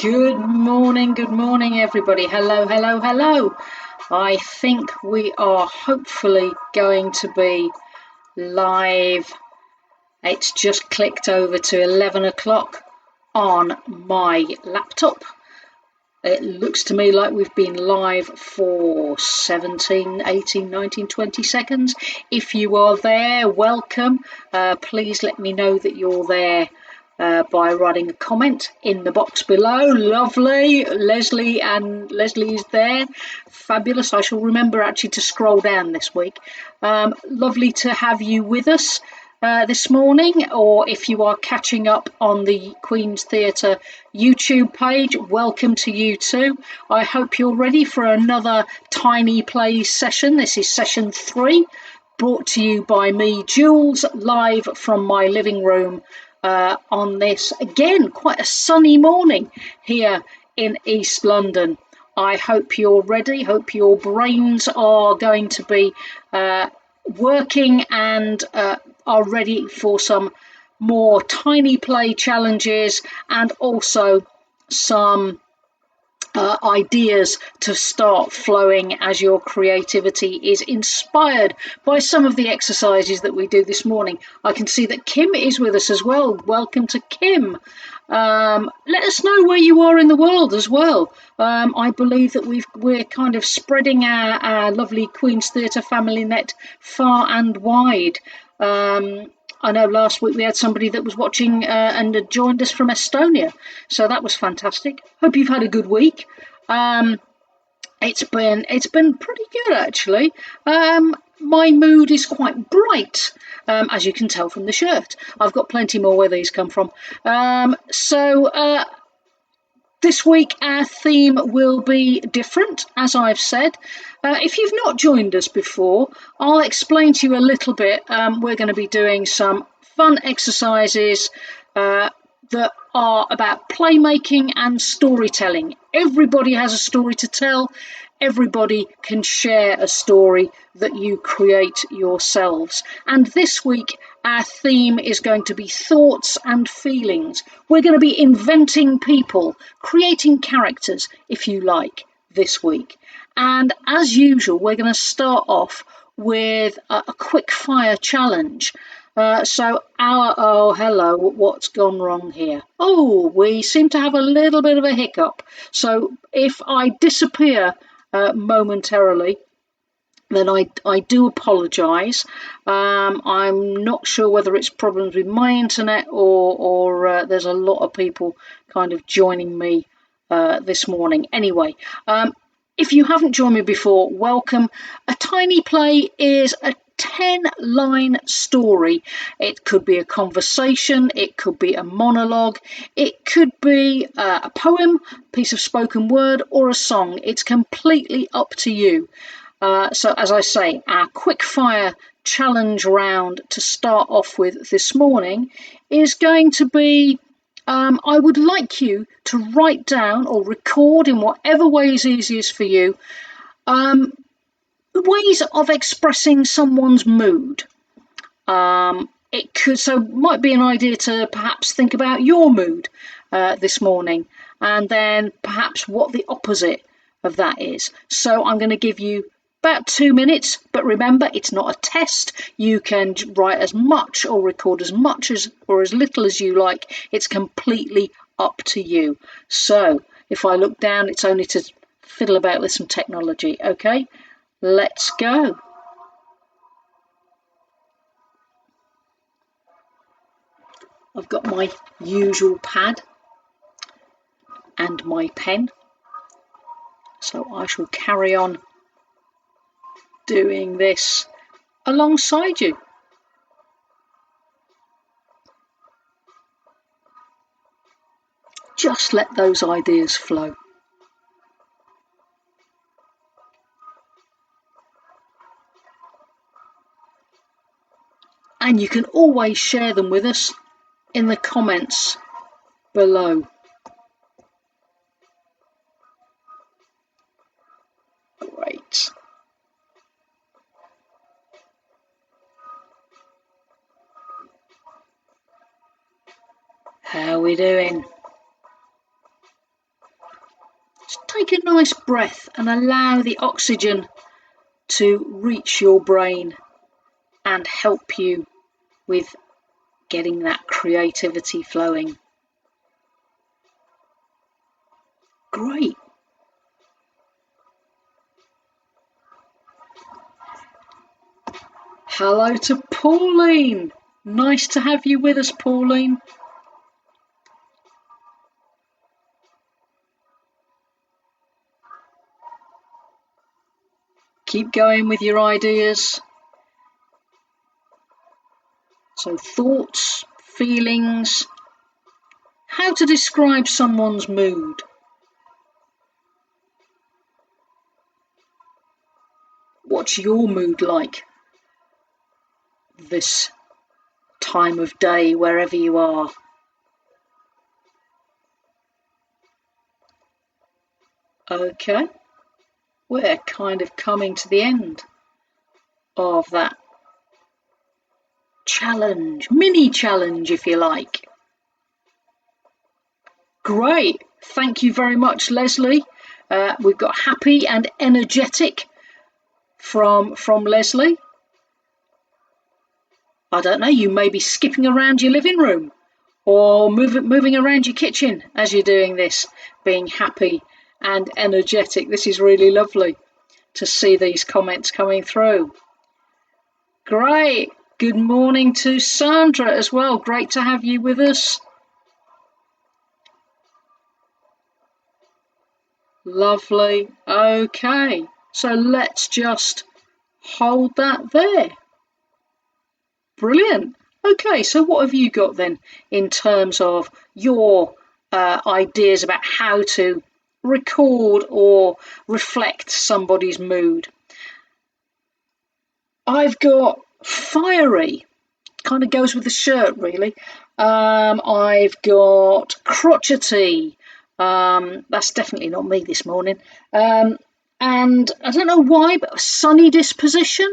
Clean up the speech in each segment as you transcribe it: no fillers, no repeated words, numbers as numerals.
Good morning, everybody. Hello, hello, hello. I think we are hopefully going to be live. It's just clicked over to 11 o'clock on my laptop. It looks to me like we've been live for 17, 18, 19, 20 seconds. If you are there, welcome. Please let me know that you're there by writing a comment in the box below. Lovely. Leslie is there. Fabulous. I shall remember actually to scroll down this week. Lovely to have you with us this morning, or if you are catching up on the Queen's Theatre YouTube page, welcome to you too. I hope you're ready for another Tiny Play session. This is session 3, brought to you by me, Jules, live from my living room on this, again, quite a sunny morning here in East London. I hope you're ready, hope your brains are going to be working and are ready for some more Tiny Play challenges and also some ideas to start flowing as your creativity is inspired by some of the exercises that we do this morning. I can see that Kim is with us as well. Welcome to Kim. Let us know where you are in the world as well. I believe that we're kind of spreading our lovely Queen's Theatre family net far and wide. I know last week we had somebody that was watching and had joined us from Estonia, so that was fantastic. Hope you've had a good week. It's been pretty good actually. My mood is quite bright, as you can tell from the shirt. I've got plenty more where these come from. This week our theme will be different, as I've said. If you've not joined us before, I'll explain to you a little bit. We're going to be doing some fun exercises that are about playmaking and storytelling. Everybody has a story to tell. Everybody can share a story that you create yourselves. And this week, our theme is going to be thoughts and feelings. We're going to be inventing people, creating characters, if you like, this week. And as usual, we're going to start off with a quick fire challenge. Hello, what's gone wrong here? Oh, we seem to have a little bit of a hiccup. So if I disappear momentarily, then I do apologise. I'm not sure whether it's problems with my internet or there's a lot of people kind of joining me this morning. Anyway, if you haven't joined me before, welcome. A Tiny Play is a 10-line story. It could be a conversation, it could be a monologue, it could be a poem, piece of spoken word, or a song. It's completely up to you. So as I say, our quick fire challenge round to start off with this morning is going to be, I would like you to write down or record in whatever way is easiest for you, ways of expressing someone's mood. Might be an idea to perhaps think about your mood this morning, and then perhaps what the opposite of that is. So I'm going to give you about 2 minutes, but remember, it's not a test. You can write as much or record as much as or as little as you like. It's completely up to you. So if I look down, it's only to fiddle about with some technology. Okay, let's go. I've got my usual pad and my pen, so I shall carry on doing this alongside you. Just let those ideas flow. And you can always share them with us in the comments below. Great. How are we doing? take a nice breath and allow the oxygen to reach your brain and help you with getting that creativity flowing. Great. Hello to Pauline. Nice to have you with us, Pauline. Keep going with your ideas. So thoughts, feelings, how to describe someone's mood. What's your mood like this time of day, wherever you are? Okay, we're kind of coming to the end of that challenge, mini challenge if you like. Great, thank you very much, Leslie. We've got happy and energetic from Leslie. I don't know, you may be skipping around your living room or moving around your kitchen as you're doing this, being happy and energetic. This is really lovely to see these comments coming through. Great. Good morning to Sandra as well. Great to have you with us. Lovely. Okay, so let's just hold that there. Brilliant. Okay, so what have you got then in terms of your ideas about how to record or reflect somebody's mood? I've got fiery, kind of goes with the shirt really. I've got crotchety. That's definitely not me this morning. And I don't know why, but a sunny disposition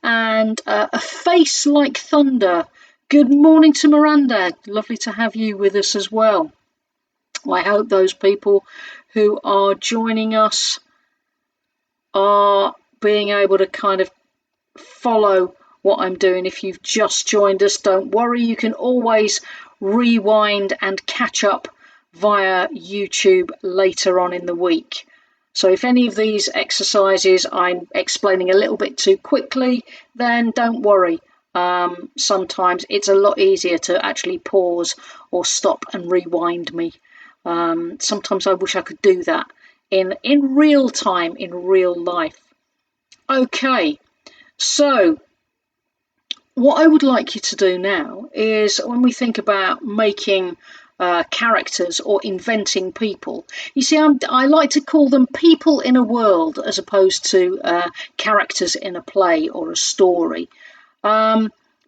and a face like thunder. Good morning to Miranda. Lovely to have you with us as well. I hope those people who are joining us are being able to kind of follow what I'm doing. If you've just joined us, don't worry, you can always rewind and catch up via YouTube later on in the week. So if any of these exercises I'm explaining a little bit too quickly, then don't worry. Sometimes it's a lot easier to actually pause or stop and rewind me. Sometimes I wish I could do that in real time, in real life. Okay, so what I would like you to do now is, when we think about making characters or inventing people, you see, I like to call them people in a world as opposed to characters in a play or a story,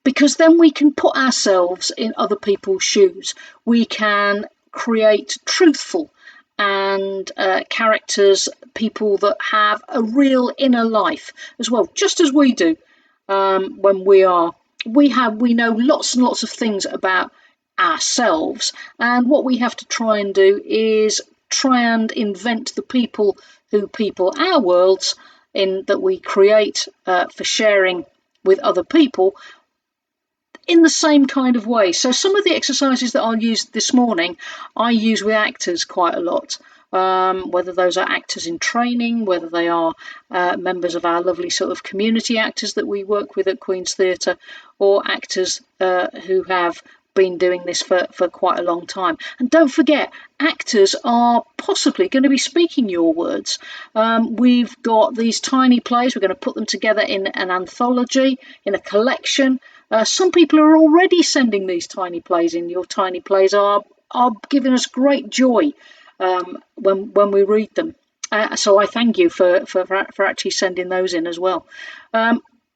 because then we can put ourselves in other people's shoes. We can create truthful and characters, people that have a real inner life as well, just as we do. When we know lots and lots of things about ourselves, and what we have to try and do is try and invent the people who people our worlds in that we create for sharing with other people in the same kind of way. So some of the exercises that I'll use this morning, I use with actors quite a lot, whether those are actors in training, whether they are members of our lovely sort of community actors that we work with at Queen's Theatre, or actors who have been doing this for quite a long time. And don't forget, actors are possibly going to be speaking your words. We've got these tiny plays. We're going to put them together in an anthology, in a collection. Some people are already sending these tiny plays in. Your tiny plays are giving us great joy when we read them. So I thank you for actually sending those in as well.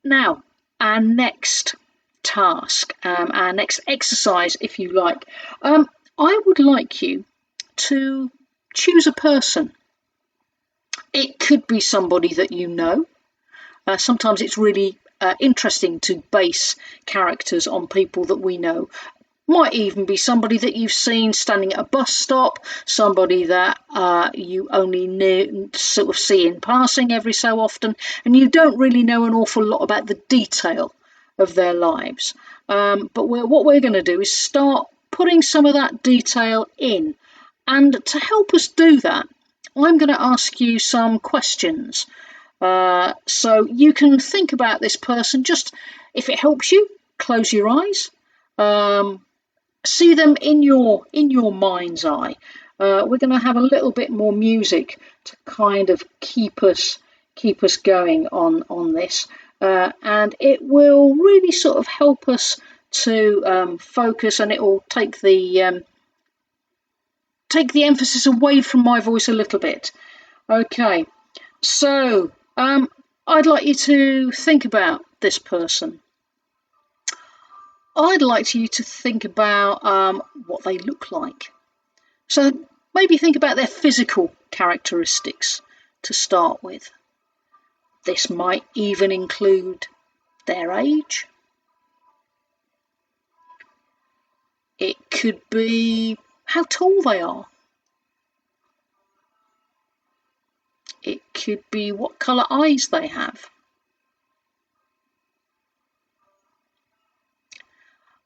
Now, our next task, our next exercise, if you like, I would like you to choose a person. It could be somebody that you know. Sometimes it's really interesting to base characters on people that we know. Might even be somebody that you've seen standing at a bus stop, somebody that you only sort of see in passing every so often, and you don't really know an awful lot about the detail of their lives. But what we're going to do is start putting some of that detail in. And to help us do that, I'm going to ask you some questions. So you can think about this person. Just, if it helps you, close your eyes. See them in your mind's eye. We're going to have a little bit more music to kind of keep us going on this, and it will really sort of help us to focus, and it will take the emphasis away from my voice a little bit. Okay, so I'd like you to think about this person. I'd like you to think about what they look like. So maybe think about their physical characteristics to start with. This might even include their age. It could be how tall they are. It could be what colour eyes they have.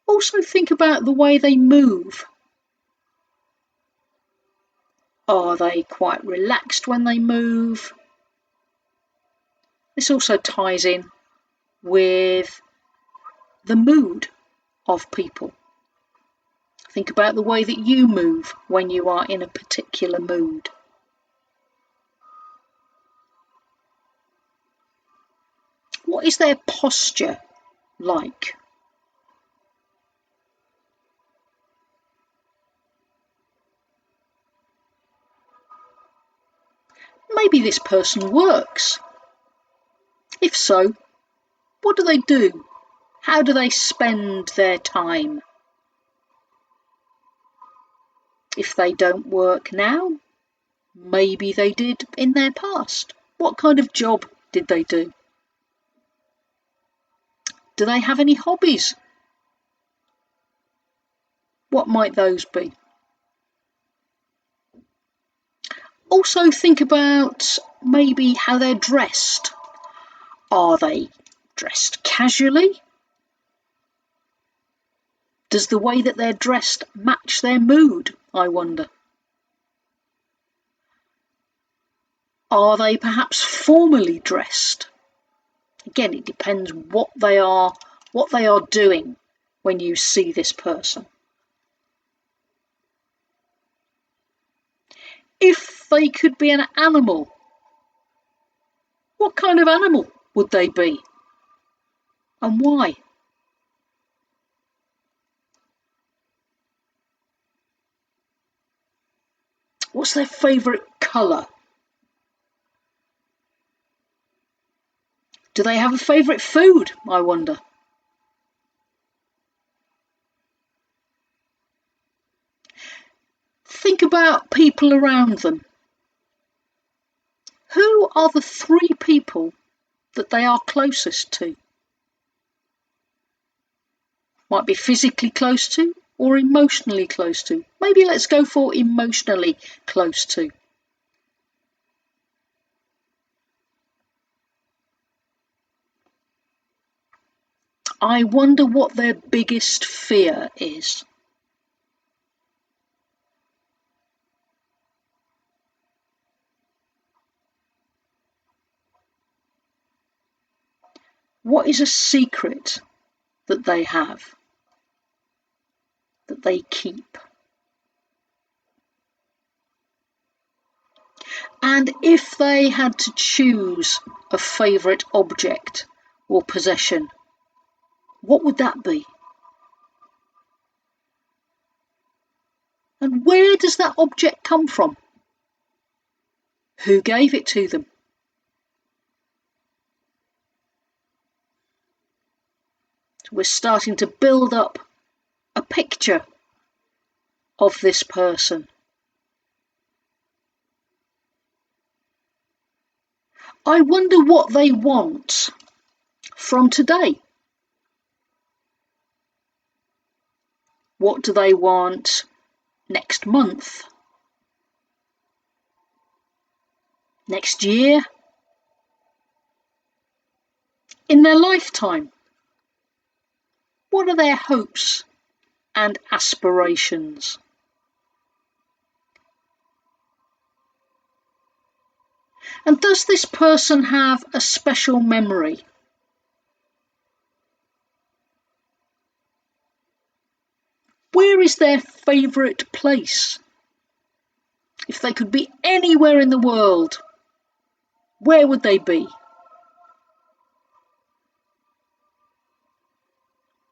Also think about the way they move. Are they quite relaxed when they move? This also ties in with the mood of people. Think about the way that you move when you are in a particular mood. What is their posture like? Maybe this person works. If so, what do they do? How do they spend their time? If they don't work now, maybe they did in their past. What kind of job did they do? Do they have any hobbies? What might those be? Also think about maybe how they're dressed. Are they dressed casually? Does the way that they're dressed match their mood, I wonder? Are they perhaps formally dressed? Again, it depends what they are doing when you see this person. If they could be an animal, what kind of animal would they be? And why? What's their favourite colour? Do they have a favourite food, I wonder? Think about people around them. Who are the 3 people that they are closest to? Might be physically close to or emotionally close to. Maybe let's go for emotionally close to. I wonder what their biggest fear is. What is a secret that they have, that they keep? And if they had to choose a favourite object or possession, what would that be? And where does that object come from? Who gave it to them? So we're starting to build up a picture of this person. I wonder what they want from today. What do they want next month? Next year? In their lifetime? What are their hopes and aspirations? And does this person have a special memory? Where is their favourite place? If they could be anywhere in the world, where would they be?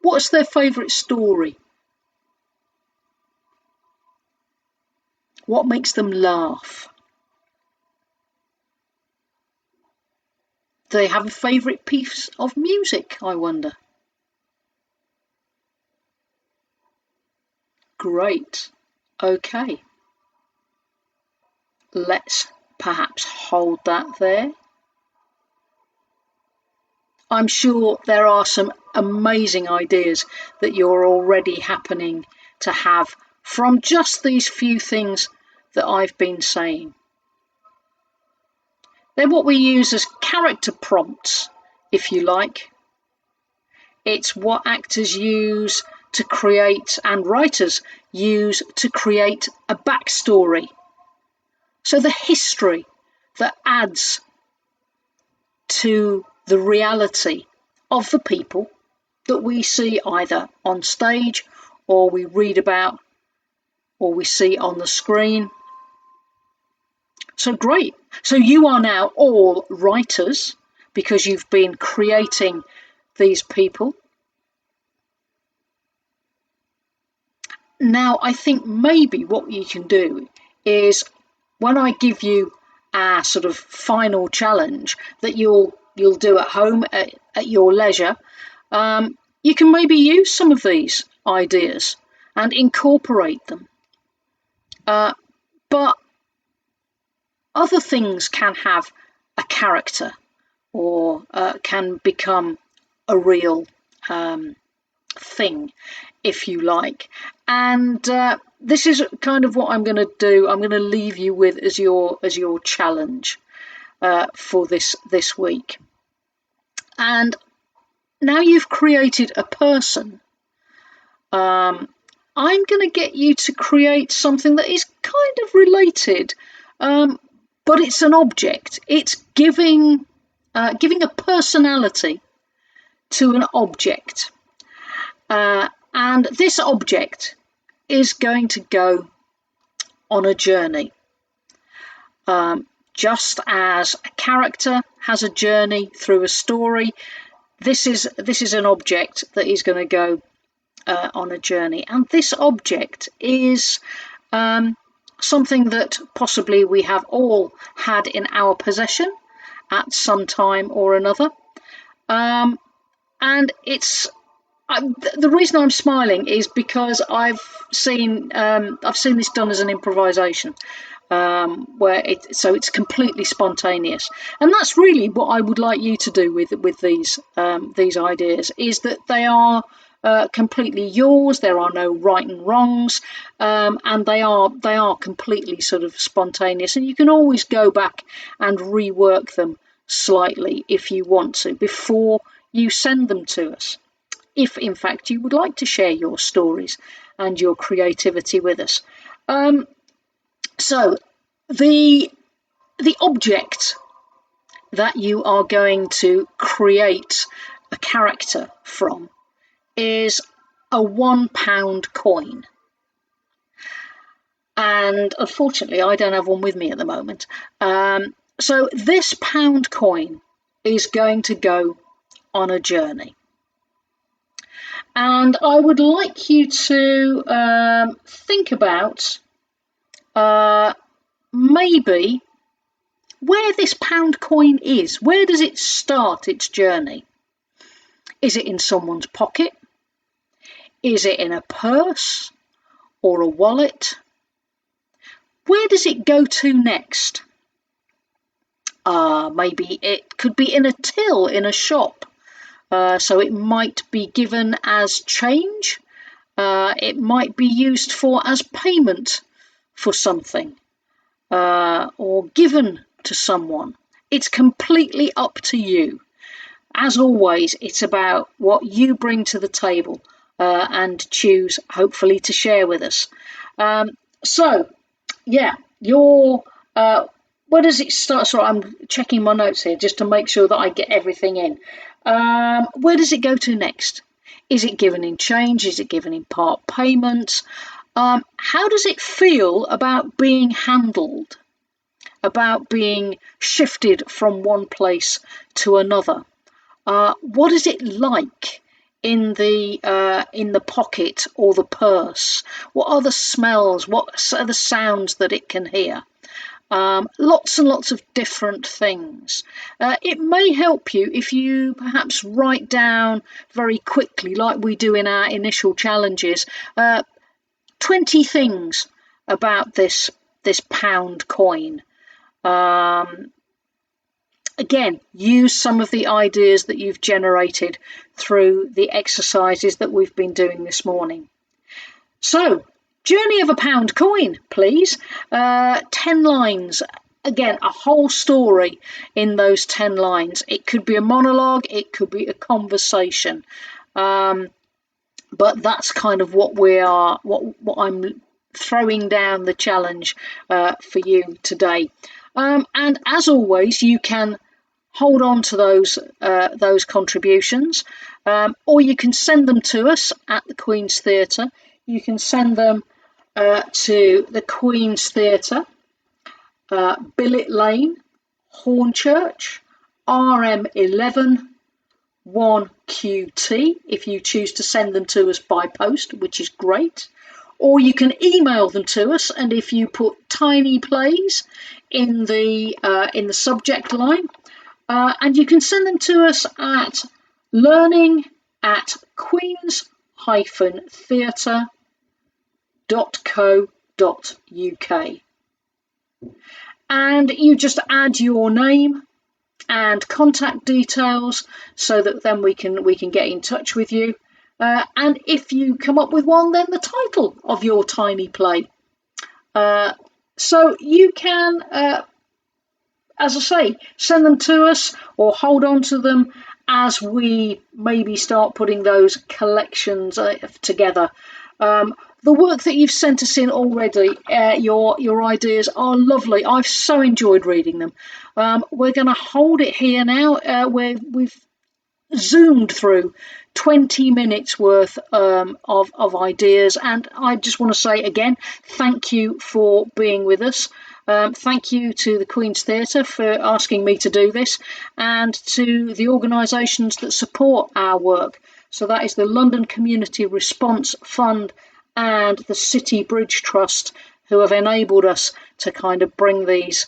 What's their favourite story? What makes them laugh? Do they have a favourite piece of music, I wonder? Great. Okay. Let's perhaps hold that there. I'm sure there are some amazing ideas that you're already happening to have from just these few things that I've been saying. They're what we use as character prompts, if you like. It's what actors use to create and writers use to create a backstory. So the history that adds to the reality of the people that we see either on stage or we read about or we see on the screen. So great. So you are now all writers because you've been creating these people. Now, I think maybe what you can do is when I give you a sort of final challenge that you'll do at home at your leisure, you can maybe use some of these ideas and incorporate them. But other things can have a character or can become a real thing, if you like. And this is kind of what I'm going to do. I'm going to leave you with as your challenge for this week. And now you've created a person, I'm going to get you to create something that is kind of related, but it's an object. It's giving a personality to an object. And this object is going to go on a journey. Just as a character has a journey through a story, this is an object that is going to go on a journey. And this object is something that possibly we have all had in our possession at some time or another. And it's the reason I'm smiling is because I've seen this done as an improvisation, where it's completely spontaneous, and that's really what I would like you to do with these ideas, is that they are completely yours. There are no right and wrongs, and they are completely sort of spontaneous, and you can always go back and rework them slightly if you want to before you send them to us, if in fact you would like to share your stories and your creativity with us. So the object that you are going to create a character from is a £1 coin. And unfortunately, I don't have one with me at the moment. So this pound coin is going to go on a journey. And I would like you to think about maybe where this pound coin is. Where does it start its journey? Is it in someone's pocket? Is it in a purse or a wallet? Where does it go to next? Maybe it could be in a till in a shop. So it might be given as change It might be used for as payment for something, or given to someone. It's completely up to you. As always, it's about what you bring to the table and choose, hopefully, to share with us. So, yeah, where does it start? So I'm checking my notes here just to make sure that I get everything in. Where does it go to next? Is it given in change? Is it given in part payments? How does it feel about being handled? About being shifted from one place to another? What is it like in the pocket or the purse? What are the smells? What are the sounds that it can hear? Lots and lots of different things. It may help you if you perhaps write down very quickly, like we do in our initial challenges, 20 things about this pound coin. Again, use some of the ideas that you've generated through the exercises that we've been doing this morning. So, journey of a pound coin, please. 10 lines. Again, a whole story in those 10 lines. It could be a monologue, it could be a conversation. But that's kind of what I'm throwing down the challenge for you today. And as always, you can hold on to those contributions, or you can send them to us at the Queen's Theatre. You can send them to the Queen's Theatre, Billet Lane, Hornchurch, RM11 1QT, if you choose to send them to us by post, which is great. Or you can email them to us, and if you put Tiny Plays in the subject line, and you can send them to us at learning@queenstheatre.co.uk, and you just add your name and contact details so that then we can get in touch with you. And if you come up with one, then the title of your tiny play. So you can, as I say, send them to us or hold on to them as we maybe start putting those collections together. The work that you've sent us in already, your ideas are lovely. I've so enjoyed reading them. We're going to hold it here now, where we've zoomed through 20 minutes worth of ideas, and I just want to say again, thank you for being with us. Thank you to the Queen's Theatre for asking me to do this, and to the organisations that support our work. So that is the London Community Response Fund and the City Bridge Trust, who have enabled us to kind of bring these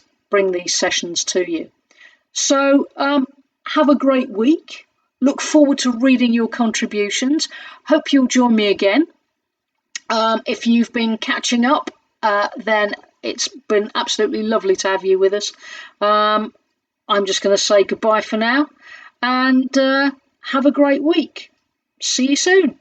sessions to you. So have a great week. Look forward to reading your contributions. Hope you'll join me again. If you've been catching up, then it's been absolutely lovely to have you with us. I'm just going to say goodbye for now, and have a great week. See you soon.